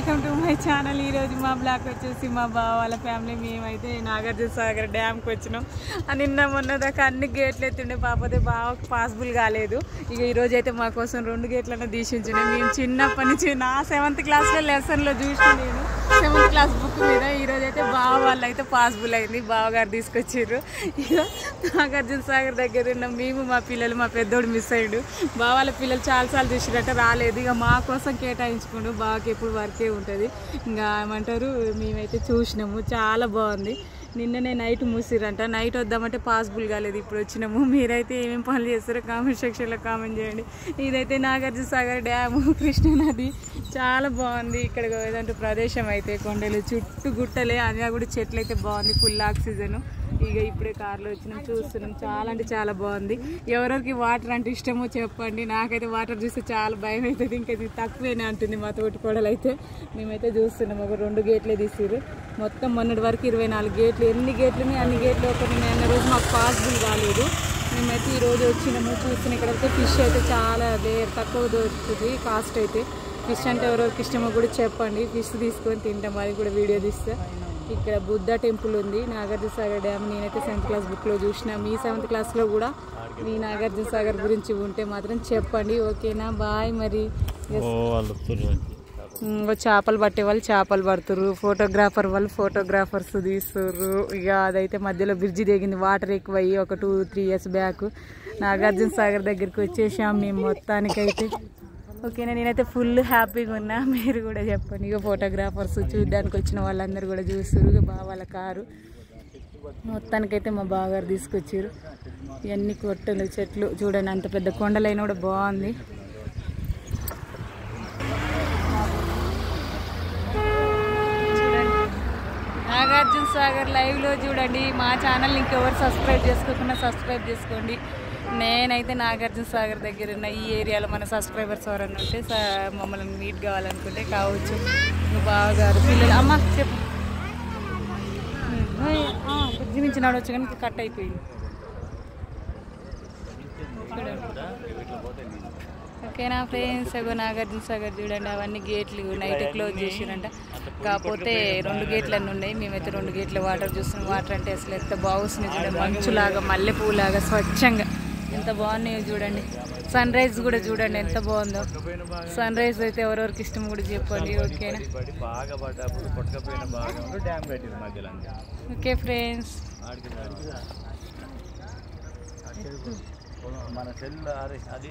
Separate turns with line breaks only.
Welcome to my channel. ఈరోజు మా black వచ్చేసి మా బావ వాళ్ళ ఫ్యామిలీ మేమైతే నాగార్జున సాగర్ డ్యామ్కి వచ్చినాం. నిన్న మొన్న దాకా అన్ని గేట్లు ఎత్తుండే, పాపతే బావకు పాసిబుల్ కాలేదు. ఇక ఈరోజు అయితే మా కోసం 2 గేట్లను తీసించినాం. మేము చిన్నప్పటి నుంచి నా 7th క్లాస్లో లెసన్లో చూసిన, నేను 7th క్లాస్ బుక్ మీద. ఈరోజు అయితే బావ వాళ్ళు అయితే పాసిబుల్ అయింది, బావగారు తీసుకొచ్చారు. ఇక నాగార్జున సాగర్ దగ్గర ఉన్న మేము, మా పిల్లలు, మా పెద్దోడు మిస్ అయ్యాడు. బావ వాళ్ళ పిల్లలు చాలాసార్లు చూసినట్టు రాలేదు. ఇక మా కోసం కేటాయించుకుంటూ బాగా ఎప్పుడు వర్కే ఉంటుంది. ఇంకా ఏమంటారు, మేమైతే చూసినాము, చాలా బాగుంది. నిన్ననే నైట్ మూసిరంట, నైట్ వద్దామంటే పాసిబుల్ కాలేదు, ఇప్పుడు వచ్చినాము. మీరైతే ఏమేమి పనులు చేస్తారో కామెంట్ సెక్షన్లో కామెంట్ చేయండి. ఇదైతే నాగార్జున సాగర్ డ్యాము, కృష్ణానది, చాలా బాగుంది. ఇక్కడ ఏదంటే ప్రదేశం అయితే కొండలు చుట్టూ గుట్టలే, అది కూడా చెట్లు అయితే బాగుంది, ఫుల్ ఆక్సిజన్. ఇక ఇప్పుడే కార్లో వచ్చినాం, చూస్తున్నాం. చాలా అంటే చాలా బాగుంది. ఎవరికి వాటర్ అంటే ఇష్టమో చెప్పండి. నాకైతే వాటర్ చూస్తే చాలా భయం అవుతుంది, ఇంకా ఇది తక్కువేనే అంటుంది మా తోటి కోడలు అయితే. మేమైతే చూస్తున్నాం, ఒక 2 గేట్లే తీసిరు. మొత్తం మొన్నటి వరకు 24 గేట్లు. ఎన్ని గేట్లుని అన్ని గేట్లు ఒకటి నిన్న రోజు మాకు పాసిబుల్ కాలేదు. మేమైతే ఈరోజు వచ్చినాము, చూస్తున్నాం. ఇక్కడైతే ఫిష్ అయితే చాలా తక్కువ దొరుకుతుంది, కాస్ట్ అయితే. ఫిష్ అంటే ఎవరెవరికి ఇష్టమో కూడా చెప్పండి, ఫిష్ తీసుకొని తింటాం, అది కూడా వీడియో తీస్తే. ఇక్కడ బుద్ధ టెంపుల్ ఉంది, నాగార్జున సాగర్ డ్యామ్. నేనైతే 7th క్లాస్ బుక్లో చూసిన. మీ 7th క్లాస్లో కూడా మీ నాగార్జున సాగర్ గురించి ఉంటే మాత్రం చెప్పండి, ఓకేనా? బాయ్. మరి చేపలు పట్టే వాళ్ళు చేపలు పడుతుర్రు, ఫోటోగ్రాఫర్ వాళ్ళు ఫోటోగ్రాఫర్స్ తీస్తుర్రు. ఇక అదైతే మధ్యలో బ్రిడ్జి దిగింది, వాటర్ ఎక్కువయ్యి ఒక 2-3 years బ్యాక్. నాగార్జున సాగర్ దగ్గరికి వచ్చేసాం మేము మొత్తానికైతే, ఓకేనా? నేనైతే ఫుల్ హ్యాపీగా ఉన్నా, మీరు కూడా చెప్పండి. ఇక ఫోటోగ్రాఫర్స్ చూడడానికి వచ్చిన వాళ్ళందరూ కూడా చూస్తారు. ఇక బావాల కారు మొత్తానికైతే మా బావగారు తీసుకొచ్చారు. ఇవన్నీ కొట్టలు, చెట్లు చూడండి, అంత పెద్ద కొండలైనా కూడా బాగుంది. చూడండి నాగార్జున సాగర్ లైవ్లో చూడండి. మా ఛానల్ ఇంకెవరు సబ్స్క్రైబ్ చేసుకోకుండా సబ్స్క్రైబ్ చేసుకోండి. నేనైతే నాగార్జున సాగర్ దగ్గర ఉన్న ఈ ఏరియాలో మన సబ్స్క్రైబర్స్ ఎవరన్నా ఉంటే మమ్మల్ని మీట్ కావాలనుకుంటే కావచ్చు. బావగారు పిల్లలు, అమ్మ చెప్పు, బ్రిడ్జి నుంచి నడవచ్చు కానీ కట్ అయిపోయింది. ఓకేనా ఫ్రెండ్స్? అగో నాగార్జున సాగర్ చూడండి, అవన్నీ గేట్లు నైట్ క్లోజ్ చేసిరంట. కాకపోతే 2 గేట్లన్నీ ఉన్నాయి. మేమైతే 2 గేట్ల వాటర్ చూస్తున్నాం. వాటర్ అంటే అసలు ఎంత బాగుంది చూడండి, మంచులాగా, మల్లెపూలాగా స్వచ్ఛంగా ఎంత బాగున్నాయో చూడండి. సన్ రైజ్ కూడా చూడండి ఎంత బాగుందో. సన్ రైజ్ అయితే ఎవరెవరికి ఇష్టం కూడా చెప్పండి, ఓకేనా? Okay friends. మన సెల్ అది